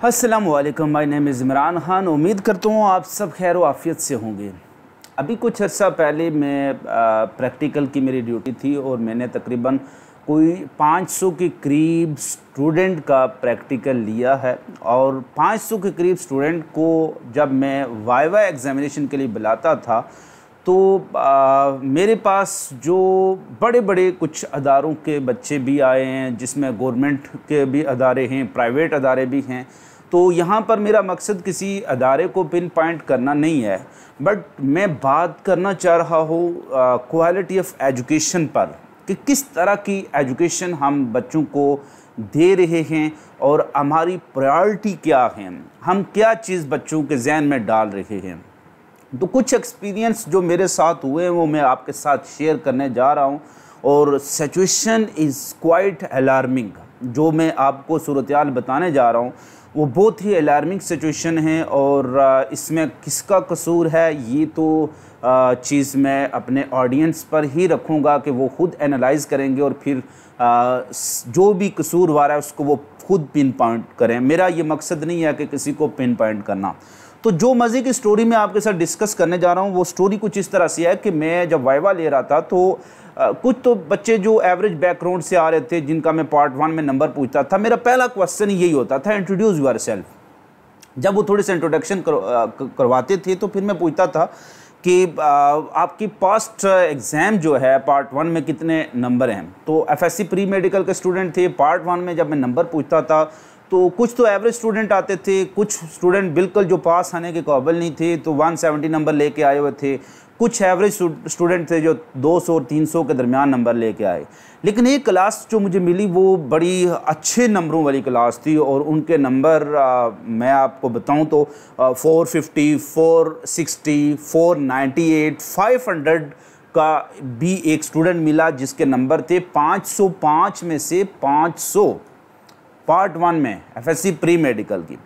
अस्सलाम वालेकुम, my name is Imran Khan. उम्मीद करता हूँ आप सब खैर आफ़ियत से होंगे। अभी कुछ अर्सा पहले मैं प्रैक्टिकल की मेरी ड्यूटी थी और मैंने तकरीबन कोई 500 के करीब स्टूडेंट का प्रैक्टिकल लिया है। और 500 के करीब स्टूडेंट को जब मैं वाइवा एग्ज़ामिनेशन के लिए बुलाता था तो मेरे पास जो बड़े बड़े कुछ अदारों के बच्चे भी आए हैं, जिसमें गवर्नमेंट के भी अदारे हैं, प्राइवेट अदारे भी हैं। तो यहाँ पर मेरा मकसद किसी अदारे को पिन पॉइंट करना नहीं है, बट मैं बात करना चाह रहा हूँ क्वालिटी ऑफ एजुकेशन पर, कि किस तरह की एजुकेशन हम बच्चों को दे रहे हैं और हमारी प्रायोरिटी क्या है, हम क्या चीज़ बच्चों के जहन में डाल रहे हैं। तो कुछ एक्सपीरियंस जो मेरे साथ हुए हैं वो मैं आपके साथ शेयर करने जा रहा हूँ। और सिचुएशन इज़ क्वाइट अलार्मिंग। जो मैं आपको सूरत-ए-हाल बताने जा रहा हूँ वो बहुत ही अलार्मिंग सिचुएशन है। और इसमें किसका कसूर है ये तो चीज़ मैं अपने ऑडियंस पर ही रखूँगा कि वो खुद एनालाइज़ करेंगे और फिर जो भी कसूरवार है उसको वो खुद पिन पॉइंट करें। मेरा ये मकसद नहीं है कि किसी को पिन पॉइंट करना। तो जो मज़े की स्टोरी मैं आपके साथ डिस्कस करने जा रहा हूँ वो स्टोरी कुछ इस तरह से है कि मैं जब वाइवा ले रहा था तो कुछ तो बच्चे जो एवरेज बैकग्राउंड से आ रहे थे, जिनका मैं पार्ट 1 में नंबर पूछता था, मेरा पहला क्वेश्चन यही होता था, इंट्रोड्यूस यूर सेल्फ। जब वो थोड़े से इंट्रोडक्शन करवाते थे तो फिर मैं पूछता था कि आपकी पास्ट एग्ज़ाम जो है पार्ट 1 में कितने नंबर हैं। तो एफएससी प्री मेडिकल के स्टूडेंट थे। पार्ट 1 में जब मैं नंबर पूछता था तो कुछ तो एवरेज स्टूडेंट आते थे, कुछ स्टूडेंट बिल्कुल जो पास आने के काबिल नहीं थे तो 170 नंबर लेके आए हुए थे। कुछ एवरेज स्टूडेंट थे जो 200 और 300 के दरमियान नंबर लेके आए। लेकिन एक क्लास जो मुझे मिली वो बड़ी अच्छे नंबरों वाली क्लास थी और उनके नंबर मैं आपको बताऊं तो 450, 460, 498, 500 का भी एक स्टूडेंट मिला जिसके नंबर थे 505 में से 500 पार्ट 1 में एफएससी प्री मेडिकल की।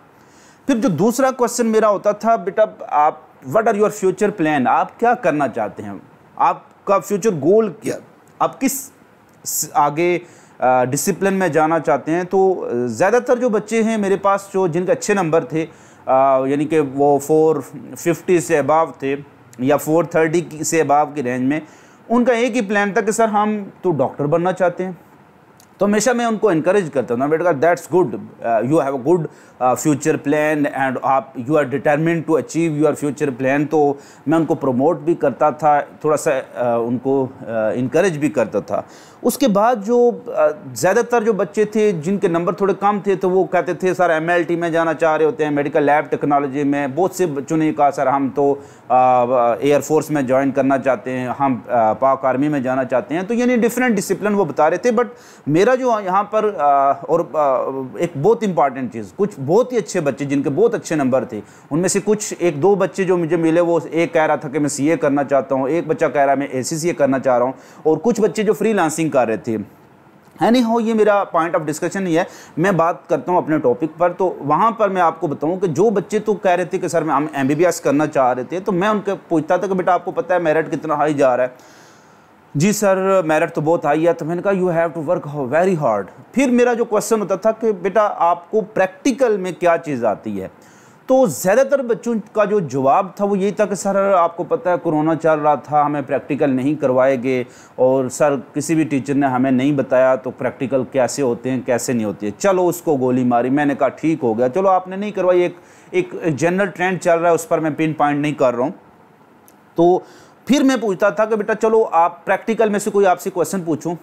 फिर जो दूसरा क्वेश्चन मेरा होता था, बेटा आप what are your future plan, आप क्या करना चाहते हैं, आपका फ्यूचर गोल क्या, आप किस आगे डिसिप्लिन में जाना चाहते हैं। तो ज़्यादातर जो बच्चे हैं मेरे पास जो जिनके अच्छे नंबर थे, यानी कि वो 450 से अबाव थे या 430 से अबाव की रेंज में, उनका एक ही प्लान था कि सर हम तो डॉक्टर बनना चाहते हैं। तो हमेशा मैं उनको इनकरेज करता हूँ, बेटा that's good, you have a good future plan and आप you are determined to achieve your future plan. तो मैं उनको प्रमोट भी करता था, थोड़ा सा उनको इनकरेज भी करता था। उसके बाद जो ज़्यादातर जो बच्चे थे जिनके नंबर थोड़े कम थे तो वो कहते थे सर एमएलटी में जाना चाह रहे होते हैं, मेडिकल लैब टेक्नोलॉजी में। बहुत से बच्चों ने कहा सर हम तो एयरफोर्स में ज्वाइन करना चाहते हैं, हम पाक आर्मी में जाना चाहते हैं। तो यानी डिफरेंट डिसिप्लिन वो बता रहे थे। बट मेरा जो यहाँ पर एक बहुत इंपॉर्टेंट चीज़, कुछ बहुत ही अच्छे बच्चे जिनके बहुत अच्छे नंबर थे, उनमें से कुछ एक दो बच्चे जो मुझे मिले, वो एक कह रहा था कि मैं सीए करना चाहता हूँ, एक बच्चा कह रहा है मैं एसीसीए करना चाह रहा हूँ, और कुछ बच्चे जो फ्रीलांसिंग कर रहे थे। एनी हाउ ये मेरा पॉइंट ऑफ डिस्कशन नहीं है, मैं बात करता हूँ अपने टॉपिक पर। तो वहाँ पर मैं आपको बताऊँ कि जो बच्चे तो कह रहे थे कि सर हम एमबीबीएस करना चाह रहे थे, तो मैं उनके पूछता था कि बेटा आपको पता है मेरिट कितना हाई जा रहा है। जी सर मेरिट तो बहुत हाई है। तो मैंने कहा you have to work very hard. फिर मेरा जो क्वेश्चन होता था कि बेटा आपको प्रैक्टिकल में क्या चीज़ आती है। तो ज़्यादातर बच्चों का जो जवाब था वो यही था कि सर आपको पता है कोरोना चल रहा था, हमें प्रैक्टिकल नहीं करवाएंगे, और सर किसी भी टीचर ने हमें नहीं बताया तो प्रैक्टिकल कैसे होते हैं कैसे नहीं होती है, चलो उसको गोली मारी। मैंने कहा ठीक हो गया, चलो आपने नहीं करवाई, एक जनरल ट्रेंड चल रहा है, उस पर मैं पिन पॉइंट नहीं कर रहा हूँ। तो फिर मैं पूछता था कि बेटा चलो आप प्रैक्टिकल में से कोई आपसे क्वेश्चन पूछूं।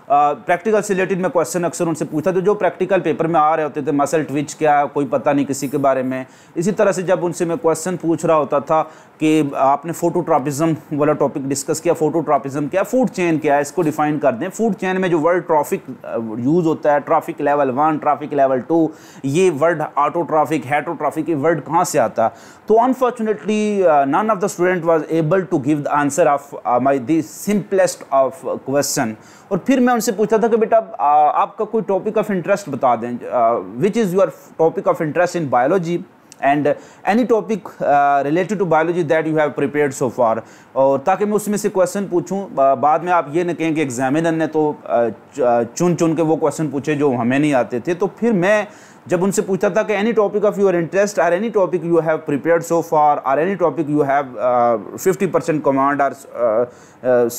प्रैक्टिकल से रिलेटेड मैं क्वेश्चन अक्सर उनसे पूछता था जो प्रैक्टिकल पेपर में आ रहे होते थे। मसल ट्विच क्या, कोई पता नहीं किसी के बारे में। इसी तरह से जब उनसे मैं क्वेश्चन पूछ रहा होता था कि आपने फोटोट्रॉपिज्म वाला टॉपिक डिस्कस किया, फोटोट्रॉपिज्म क्या, फूड चेन क्या है, इसको डिफाइन कर दें। फूड चेन में जो वर्ड ट्रॉफिक यूज़ होता है, ट्रॉफिक लेवल 1, ट्रॉफिक लेवल 2, ये वर्ड ऑटो ट्रॉफिक, हेटरोट्रॉफिक, ये वर्ड कहाँ से आता। तो unfortunately none of the student was able to give the answer of my the simplest of question. और फिर मैं उनसे पूछता था कि बेटा आपका कोई टॉपिक ऑफ इंटरेस्ट बता दें, which is your topic of interest in biology and any topic related to biology that you have prepared so far, और ताकि मैं उसमें से क्वेश्चन पूछूं। बाद में आप ये न कहें कि एग्जामिनर ने तो चुन चुन के वो क्वेश्चन पूछे जो हमें नहीं आते थे। तो फिर मैं जब उनसे पूछता था कि any topic of your interest और any topic you have prepared so far और any topic you have 50% command और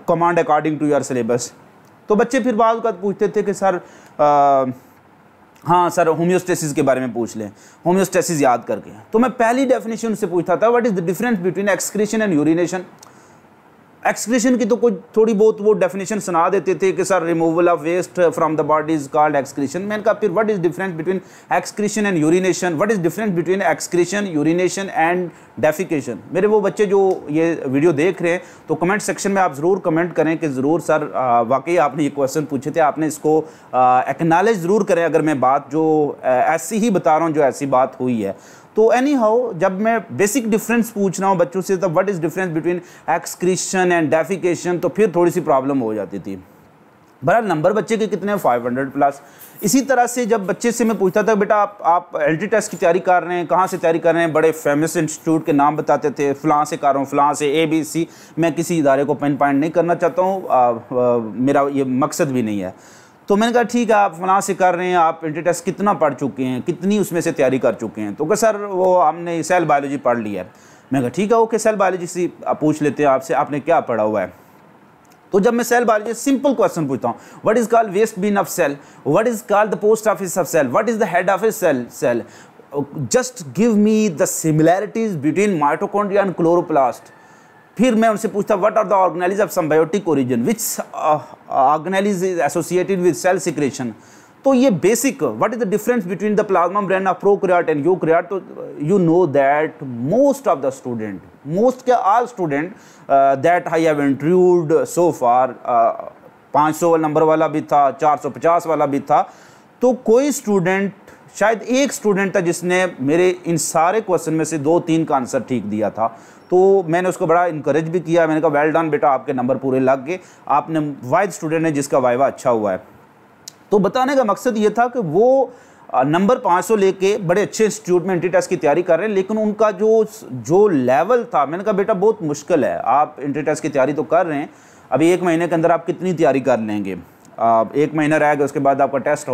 command according to your syllabus, तो बच्चे फिर बाद का पूछते थे कि सर हाँ सर होम्योस्टेसिस के बारे में पूछ लें, होम्योस्टेसिस याद करके। तो मैं पहली डेफिनेशन से पूछता था what is the difference between excretion and urination. Excretion की तो कुछ थोड़ी बहुत वो डेफिनेशन सुना देते थे कि sir removal of waste from the body is called excretion. मैंने कहा फिर what is difference between excretion and urination, what is difference between excretion, urination and defecation. मेरे वो बच्चे जो ये वीडियो देख रहे हैं तो कमेंट सेक्शन में आप ज़रूर कमेंट करें कि ज़रूर सर वाकई आपने ये क्वेश्चन पूछे थे, आपने इसको एक्नॉलेज ज़रूर करें अगर मैं बात जो ऐसी ही बता रहा हूँ जो ऐसी बात हुई है। तो एनी हाउ जब मैं बेसिक डिफरेंस पूछ रहा हूँ बच्चों से तब what is difference between excretion and defecation, तो फिर थोड़ी सी प्रॉब्लम हो जाती थी। बहरहाल नंबर बच्चे के कितने हैं 500+। इसी तरह से जब बच्चे से मैं पूछता था बेटा आप एलटी टेस्ट की तैयारी कर रहे हैं, कहाँ से तैयारी कर रहे हैं, बड़े फेमस इंस्टीट्यूट के नाम बताते थे, फ़लाँ से कर रहा हूँ, फ़लाँ से ABC। मैं किसी इदारे को पिन पॉइंट नहीं करना चाहता हूँ, मेरा ये मकसद भी नहीं है। तो मैंने कहा ठीक है आप फलां से कर रहे हैं, आप एलटी टेस्ट कितना पढ़ चुके हैं, कितनी उसमें से तैयारी कर चुके हैं। तो कहा सर वो हमने सेल बायोलॉजी पढ़ लिया है। मैं कहा ठीक है ओके सेल बायोलॉजी से पूछ लेते हैं आपसे, आपने क्या पढ़ा हुआ है। तो जब मैं सेल बायोलॉजी सिंपल क्वेश्चन पूछता हूँ what is called waste bin of cell, what is called the post office of cell, what is the head of a cell, just give me the similarities between mitochondria and chloroplast. फिर मैं उनसे पूछता what are the organelles of symbiotic origin, which organelles is associated with cell secretion. तो ये basic what is the difference between the plasma membrane of prokaryote and eukaryote. तो you know that most of the student, most क्या all student that I have interviewed so far, 500 number वाला भी था, 450 वाला भी था, तो कोई स्टूडेंट, शायद एक स्टूडेंट था जिसने मेरे इन सारे क्वेश्चन में से 2-3 का आंसर ठीक दिया था। तो मैंने उसको बड़ा इनकरेज भी किया, मैंने कहा वेल डन बेटा आपके नंबर पूरे लग गए, आपने वाइड स्टूडेंट है जिसका वाइवा अच्छा हुआ है। तो बताने का मकसद ये था कि वो नंबर 500 लेके बड़े अच्छे इंस्टीट्यूट में एंट्री टेस्ट की तैयारी कर रहे हैं, लेकिन उनका जो लेवल था, मैंने कहा बेटा बहुत मुश्किल है, आप एंट्री टेस्ट की तैयारी तो कर रहे हैं, अभी 1 महीने के अंदर आप कितनी तैयारी कर लेंगे, 1 महीना रह गया उसके बाद आपका टेस्ट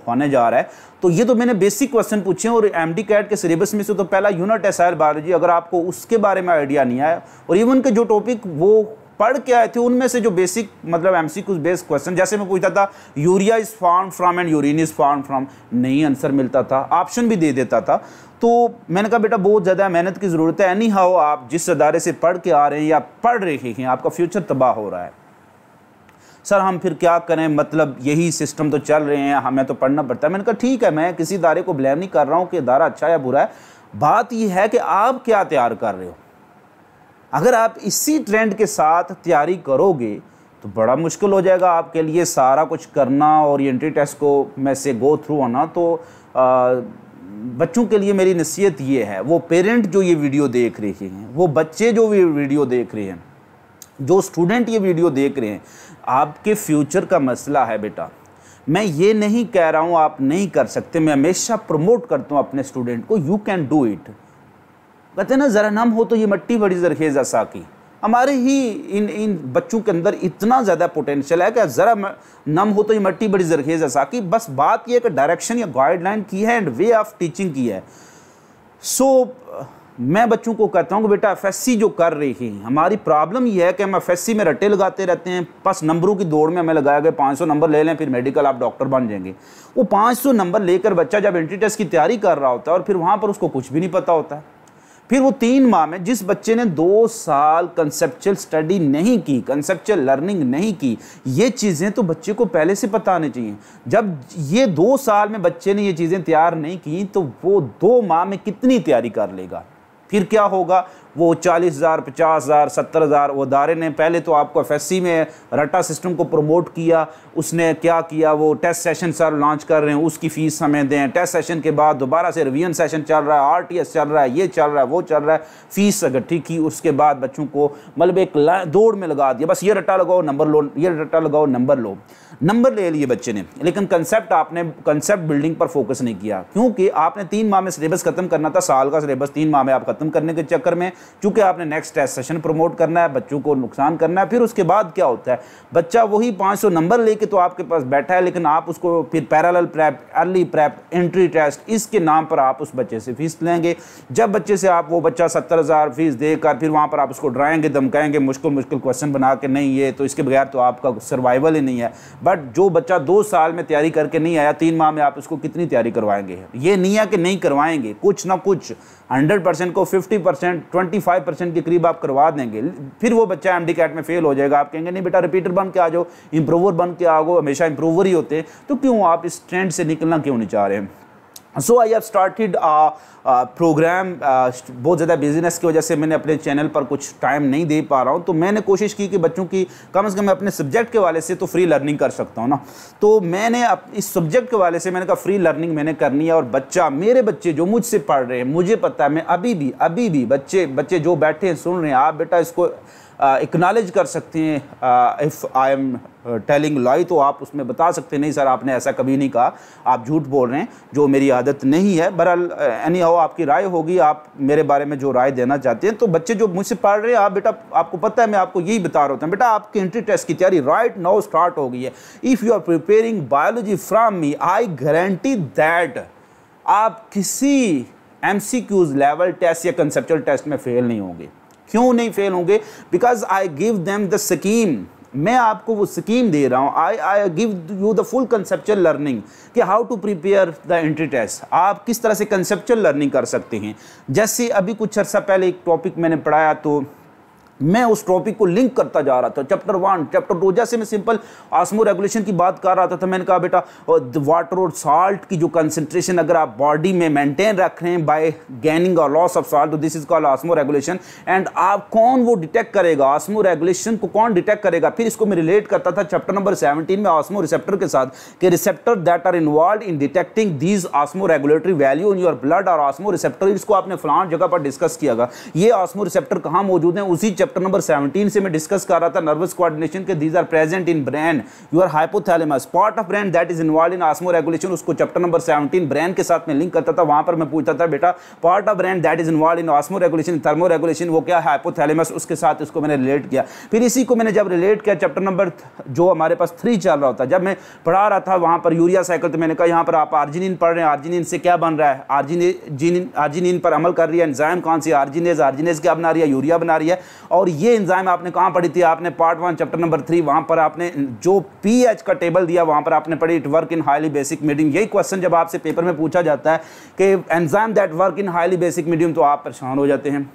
होने जा रहा है। तो ये तो मैंने बेसिक क्वेश्चन पूछे और MD कैट के सिलेबस में से तो पहला यूनिट है सेल बायोलॉजी, अगर आपको उसके बारे में आइडिया नहीं आया और इवन के जो टॉपिक वो पढ़ के आए थे उनमें से जो बेसिक मतलब MCQ बेस्ड क्वेश्चन, जैसे मैं पूछता था urea is form from and urine is form from, नहीं आंसर मिलता था, ऑप्शन भी दे देता था। तो मैंने कहा बेटा बहुत ज़्यादा मेहनत की ज़रूरत है, एनी हाउ आप जिस अदारे से पढ़ के आ रहे हैं या पढ़ रहे हैं आपका फ्यूचर तबाह हो रहा है। सर हम फिर क्या करें, मतलब यही सिस्टम तो चल रहे हैं, हमें तो पढ़ना पड़ता है। मैंने कहा ठीक है, मैं किसी इदारे को ब्लेम नहीं कर रहा हूँ कि इदारा अच्छा या बुरा है, बात यह है कि आप क्या तैयार कर रहे हो। अगर आप इसी ट्रेंड के साथ तैयारी करोगे तो बड़ा मुश्किल हो जाएगा आपके लिए सारा कुछ करना और एंट्री टेस्ट को में से गो थ्रू होना। तो बच्चों के लिए मेरी नसीहत ये है, वो पेरेंट जो ये वीडियो देख रहे हैं, वो बच्चे जो ये वीडियो देख रहे हैं, जो स्टूडेंट ये वीडियो देख रहे हैं, आपके फ्यूचर का मसला है बेटा। मैं ये नहीं कह रहा हूँ आप नहीं कर सकते, मैं हमेशा प्रमोट करता हूँ अपने स्टूडेंट को, यू कैन डू इट। कहते हैं ना ज़रा नम हो तो ये मट्टी बड़ी जरखेज़ साकी। हमारे ही इन बच्चों के अंदर इतना ज़्यादा पोटेंशियल है कि ज़रा नम हो तो ये मट्टी बड़ी जरखेज़ साकी। बस बात ये है कि डायरेक्शन या गाइडलाइन की है एंड वे ऑफ टीचिंग की है। सो मैं बच्चों को कहता हूँ कि बेटा FSC जो कर रही है, हमारी प्रॉब्लम ये है कि हम FSC में रट्टे लगाते रहते हैं, बस नंबरों की दौड़ में हमें लगाया गया 500 नंबर ले लें फिर मेडिकल आप डॉक्टर बन जाएंगे। वो 500 नंबर लेकर बच्चा जब एंट्री टेस्ट की तैयारी कर रहा होता है और फिर वहाँ पर उसको कुछ भी नहीं पता होता है। फिर वो 3 माह में जिस बच्चे ने 2 साल कंसेप्चुअल स्टडी नहीं की, कंसेप्चुअल लर्निंग नहीं की, ये चीज़ें तो बच्चे को पहले से पता आनी चाहिए। जब ये 2 साल में बच्चे ने ये चीज़ें तैयार नहीं की तो वो 2 माह में कितनी तैयारी कर लेगा। फिर क्या होगा, वो 40,000, 50,000, 70,000, वो इदारे ने पहले तो आपको FSC में रट्टा सिस्टम को प्रमोट किया, उसने क्या किया, वो टेस्ट सेशन सर लॉन्च कर रहे हैं, उसकी फ़ीस हमें दें, टेस्ट सेशन के बाद दोबारा से रिवीजन सेशन चल रहा है, RTS चल रहा है, ये चल रहा है, वो चल रहा है, फ़ीस इकट्ठी की, उसके बाद बच्चों को मतलब एक दौड़ में लगा दिया, बस ये रट्टा लगाओ नंबर लो, ये रट्टा लगाओ नंबर लो। नंबर ले लिए बच्चे ने, लेकिन कंसेप्ट बिल्डिंग पर फोकस नहीं किया, क्योंकि आपने 3 माह में सिलेबस खत्म करना था। साल का सिलेबस 3 माह में आप खत्म करने के चक्कर में क्योंकि आपने नेक्स्ट टेस्ट सेशन प्रमोट करना है, बच्चों को नुकसान करना है। फिर उसके बाद क्या होता है, बच्चा वही 500 नंबर लेके तो आपके पास बैठा है, लेकिन आप उसको फिर parallel prep, early prep, entry test, इसके नाम पर आप उस बच्चे से फीस लेंगे। जब बच्चे से आप वो बच्चा 70,000 फीस देकर फिर वहाँ पर आप उसको डराएंगे, धमकाएंगे, मुश्किल क्वेश्चन बना के, नहीं ये तो इसके बगैर तो आपका सर्वाइवल ही नहीं है। बट जो बच्चा 2 साल में तैयारी करके नहीं आया, 3 माह में आप उसको कितनी तैयारी करवाएंगे? ये नहीं है कि नहीं करवाएंगे, कुछ ना कुछ 100% को 50%, 25% के करीब आप करवा देंगे। फिर वो बच्चा एमडी कैट में फेल हो जाएगा, आप कहेंगे नहीं बेटा रिपीटर बन के आ जाओ, इंप्रूवर बन के आ जाओ, हमेशा इंप्रूवर ही होते हैं। तो क्यों आप इस ट्रेंड से निकलना क्यों नहीं चाह रहे हैं? सो आई हैव स्टार्टेड प्रोग्राम। बहुत ज़्यादा बिजनेस की वजह से मैंने अपने चैनल पर कुछ टाइम नहीं दे पा रहा हूँ, तो मैंने कोशिश की कि बच्चों की कम से कम अपने सब्जेक्ट के वाले से तो फ्री लर्निंग कर सकता हूँ ना। तो मैंने इस सब्जेक्ट के वाले से मैंने कहा फ्री लर्निंग मैंने करनी है। और मेरे बच्चे जो मुझसे पढ़ रहे हैं, मुझे पता है, मैं अभी भी बच्चे जो बैठे हैं सुन रहे हैं, आप बेटा इसको एक्नॉलेज कर सकते हैं। इफ़ आई एम टेलिंग लाई, तो आप उसमें बता सकते हैं नहीं सर आपने ऐसा कभी नहीं कहा, आप झूठ बोल रहे हैं, जो मेरी आदत नहीं है। बहरहाल एनी हाउ आपकी राय होगी, आप मेरे बारे में जो राय देना चाहते हैं। तो बच्चे जो मुझसे पढ़ रहे हैं, आप बेटा आपको पता है मैं आपको यही बता रहा हूँ, बेटा आपके एंट्री टेस्ट की तैयारी राइट नाउ स्टार्ट हो गई है। If you are preparing biology from me, I guarantee that आप किसी MCQs लेवल टेस्ट या कंसेप्चुअल टेस्ट में फेल नहीं होंगे। क्यों नहीं फेल होंगे? Because I give them the scheme, मैं आपको वो स्कीम दे रहा हूँ। I give you the full conceptual learning कि how to prepare the entry test, आप किस तरह से कंसेप्चुअल लर्निंग कर सकते हैं। जैसे अभी कुछ अर्सा पहले एक टॉपिक मैंने पढ़ाया, तो मैं उस टॉपिक को लिंक करता जा रहा था, चैप्टर 1, चैप्टर 2। जैसे मैं सिंपल ऑस्मो रेगुलेशन की बात कर रहा था, तो मैंने कहा बेटा वाटर और साल्ट की जो कंसंट्रेशन अगर आप बॉडी में मेंटेन रख रहे हैं बाय गेनिंग और लॉस ऑफ साल्ट, तो this is called osmo regulation. And आप कौन वो डिटेक्ट करेगा, ऑस्मो रेगुलेशन को कौन डिटेक्ट करेगा? फिर इसको मैं रिलेट करता था चैप्टर नंबर 17 में ऑस्मो रिसेप्टर के साथ, कि receptor that are involve in detecting these osmo regulatory value in your blood और ऑस्मो रिसेप्टर। इसको आपने फलान जगह पर डिस्कस किया। ये ऑस्मो रिसेप्टर कहाँ मौजूद है? उसी चैप्टर नंबर 17 से मैं डिस्कस कर रहा था नर्वस कोऑर्डिनेशन के, these are present in brain, your hypothalamus, part of brain that is involve in osmo regulation. उसको चैप्टर नंबर 17 ब्रेन के साथ में लिंक करता था। वहां पर मैं पूछता था बेटा part of brain that is involve in osmo regulation, thermo regulation, वो क्या है? हाइपोथैलेमस। उसके साथ इसको मैंने रिलेट किया। फिर इसी को मैंने जब रिलेट किया चैप्टर नंबर जो हमारे पास 3 चल रहा होता, जब मैं पढ़ा रहा था वहां पर यूरिया साइकिल, तो मैंने कहा यहाँ पर आप आर्जिनिन पढ़ रहे हैं, आर्जिनिन से क्या बन रहा है? आर्जिनिन पर अमल कर रही है एंजाइम कौन सी? आर्जिनेज क्या बना रही है? यूरिया बना रही है। और ये एंजाइम आपने कहाँ पढ़ी थी? आपने पार्ट 1 चैप्टर नंबर 3, वहां पर आपने जो पीएच का टेबल दिया वहां पर आपने पढ़ी, it work in highly basic medium. यही क्वेश्चन जब आपसे पेपर में पूछा जाता है कि enzyme that work in highly basic medium, तो आप परेशान हो जाते हैं।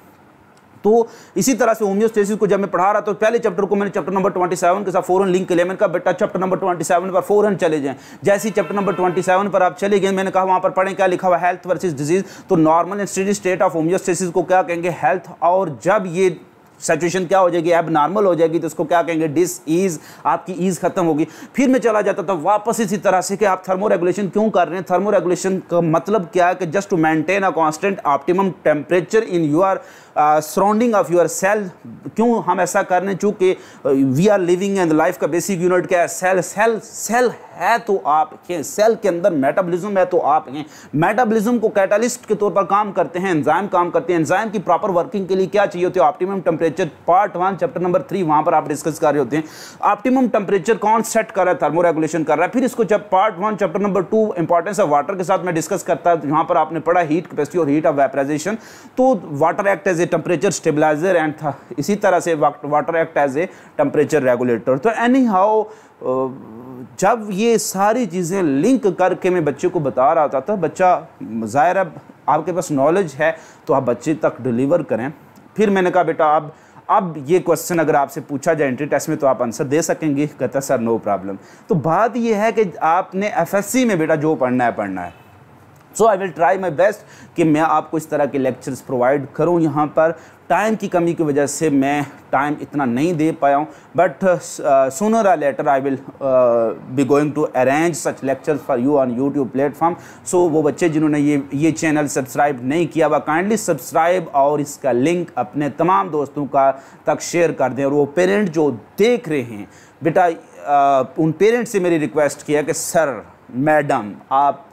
तो इसी तरह से होम्योस्टेसिस को जब मैं पढ़ा रहा था, तो पहले चैप्टर को मैंने चैप्टर नंबर 27 के साथ फौरन लिंक किया। मैंने कहा बेटा चैप्टर नंबर 27 पर फौरन चले जाएं। जैसे ही चैप्टर नंबर 27 पर आप चले गए, मैंने कहा वहां पर पढ़ें क्या लिखा हुआ, हेल्थ वर्सेस डिजीज। तो normal and steady state of homeostasis को क्या कहेंगे? हेल्थ। और जब ये सैचुरेशन क्या हो जाएगी? अब नॉर्मल हो जाएगी, तो उसको क्या कहेंगे? डिस ईज, आपकी ईज खत्म होगी। फिर मैं चला जाता था वापस इसी तरह से कि आप थर्मो रेगुलेशन क्यों कर रहे हैं? थर्मो रेगुलेशन का मतलब क्या है? कि just to maintain a constant optimum temperature in your surrounding of your cell. क्यों हम ऐसा कर रहे हैं? चूंकि we are living and life का बेसिक यूनिट क्या है? सेल है तो आप हैं, सेल के अंदर मेटाबॉलिज्म है तो आप हैं। मेटाबॉलिज्म को कैटालिस्ट के तौर पर काम करते हैं, एंजाइम काम करते हैं। एंजाइम की प्रॉपर वर्किंग के लिए क्या चाहिए होती है? Optimum temperature. Part 1 chapter number 3 वहां पर आप डिस्कस कर रहे होते हैं। ऑप्टिमम टेम्परेचर कौन सेट कर रहा है? थर्मो रेगुलेशन कर रहा है। फिर इसको जब part 1 chapter number 2 importance of water के साथ में डिस्कस करता है, वहां पर आपने पढ़ा हीट कैपेसिटी और हीट ऑफ वेपराइजेशन। तो water act as a temperature stabilizer and इसी तरह से water act as a temperature regulator. तो एनी हाउ जब ये सारी चीज़ें लिंक करके मैं बच्चे को बता रहा था, तो बच्चा ज़ाहिर है आपके पास नॉलेज है तो आप बच्चे तक डिलीवर करें। फिर मैंने कहा बेटा अब ये क्वेश्चन अगर आपसे पूछा जाए एंट्री टेस्ट में तो आप आंसर दे सकेंगे? कहता सर नो प्रॉब्लम। तो बात ये है कि आपने FSC में बेटा जो पढ़ना है। So I will try my best कि मैं आपको इस तरह के लेक्चर्स प्रोवाइड करूं। यहाँ पर टाइम की कमी की वजह से मैं टाइम इतना नहीं दे पाया हूँ, बट सूनर और later I will be going to arrange such lectures for you on YouTube platform. So वो बच्चे जिन्होंने ये चैनल सब्सक्राइब नहीं किया हुआ, काइंडली सब्सक्राइब और इसका लिंक अपने तमाम दोस्तों का तक शेयर कर दें। और वो पेरेंट जो देख रहे हैं बेटा, उन पेरेंट्स से मेरी रिक्वेस्ट किया कि सर मैडम आप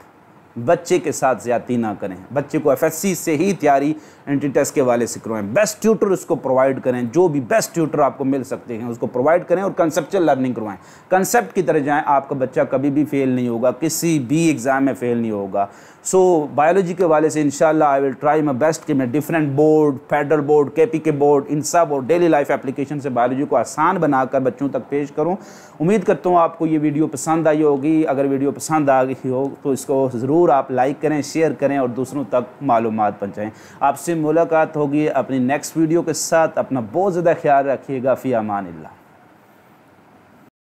बच्चे के साथ ज़्यादती ना करें, बच्चे को एफएससी से ही तैयारी एंट्री टेस्ट के वाले से करवाएं, बेस्ट ट्यूटर उसको प्रोवाइड करें, जो भी बेस्ट ट्यूटर आपको मिल सकते हैं उसको प्रोवाइड करें और कंसेप्चुअल लर्निंग करवाएं, कंसेप्ट की तरह जाएं। आपका बच्चा कभी भी फेल नहीं होगा, किसी भी एग्ज़ाम में फेल नहीं होगा। सो बायोलॉजी के वाले से इंशाल्लाह I will try my best कि मैं different board, federal board, KPK board, इन सब और डेली लाइफ एप्लीकेशन से बायोलॉजी को आसान बनाकर बच्चों तक पेश करूं। उम्मीद करता हूं आपको ये वीडियो पसंद आई होगी। अगर वीडियो पसंद आ गई हो तो इसको ज़रूर आप लाइक करें, शेयर करें और दूसरों तक मालूमात पहुँचाएँ। आपसे मुलाकात होगी अपनी नेक्स्ट वीडियो के साथ। अपना बहुत ज़्यादा ख्याल रखिएगा। फ़ी अमान अल्लाह।